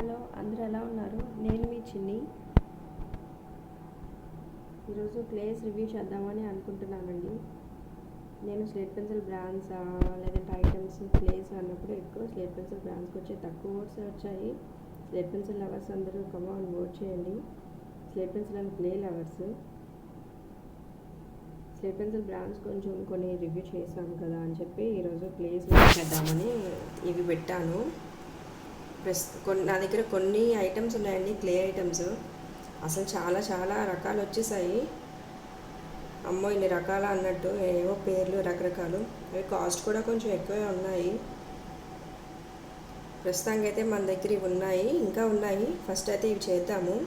Hello, అందరూ ఎలా ఉన్నారు? నేను మీ చిన్ని. ఈరోజు క్లేస్ రివ్యూ చేద్దామని అనుకుంటున్నానండి. నేను స్లేట్ పెన్సిల్ బ్రాండ్స్ లేదంటే ఐటమ్స్ క్లేస్ అన్నప్పుడు ఎక్కువ స్లేట్ పెన్సిల్ బ్రాండ్స్కి వచ్చే తక్కువ ఓట్స్ వచ్చాయి. స్లేట్ పెన్సిల్ లవర్స్ అందరూ కమాన్ ఓట్ చేయండి. Slate pencil and clay lovers. Slate pencil brands కొంచెం కొన్ని రివ్యూ చేశాను కదా అని చెప్పి ఈరోజు క్లేస్ రివ్యూ చేద్దామని ఇవి పెట్టాను. నా దగ్గర కొన్ని ఐటమ్స్ ఉన్నాయండి, క్లే ఐటమ్స్. అసలు చాలా చాలా రకాలు వచ్చేసాయి. అమ్మో ఇన్ని రకాల అన్నట్టు, ఏవో పేర్లు రకరకాలు. అవి కాస్ట్ కూడా కొంచెం ఎక్కువే ఉన్నాయి. ప్రస్తుతానికి అయితే మన దగ్గర ఇవి ఉన్నాయి, ఇంకా ఉన్నాయి. ఫస్ట్ అయితే ఇవి చేద్దాము.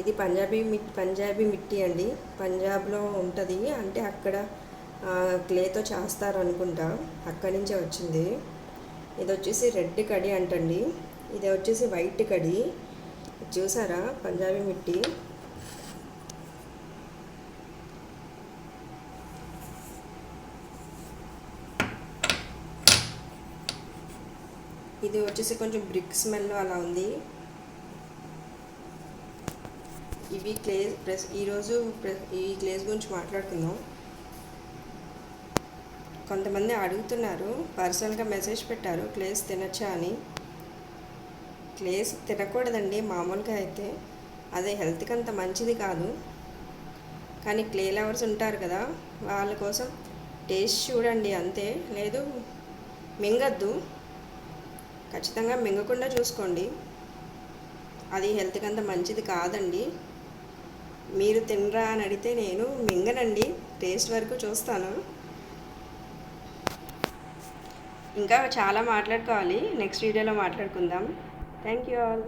ఇది పంజాబీ మిట్టి అండి. పంజాబ్లో ఉంటుంది, అంటే అక్కడ క్లేతో చేస్తారు అనుకుంటా, అక్కడి నుంచే వచ్చింది. ఇది వచ్చేసి రెడ్ కడి అంటండి, ఇది వచ్చేసి వైట్ కడి. చూసారా పంజాబీ మిట్టి. ఇది వచ్చేసి కొంచెం బ్రిక్ స్మెల్ అలా ఉంది. ఇవి క్లేస్ ఈరోజు ఈ క్లేస్ గురించి మాట్లాడుకుందాం. కొంతమంది అడుగుతున్నారు, పర్సనల్గా మెసేజ్ పెట్టారు క్లేస్ తినచ్చా అని. క్లేస్ తినకూడదండి మామూలుగా అయితే, అదే హెల్త్కి అంత మంచిది కాదు. కానీ క్లే లవర్స్ ఉంటారు కదా, వాళ్ళ కోసం టేస్ట్ చూడండి అంతే. లేదు మింగద్దు, ఖచ్చితంగా మింగకుండా చూసుకోండి. అది హెల్త్కి అంత మంచిది కాదండి. మీరు తినరా అని అడిగితే నేను మింగనండి, టేస్ట్ వరకు చూస్తాను. ఇంకా చాలా మాట్లాడుకోవాలి, నెక్స్ట్ వీడియోలో మాట్లాడుకుందాం. Thank you all.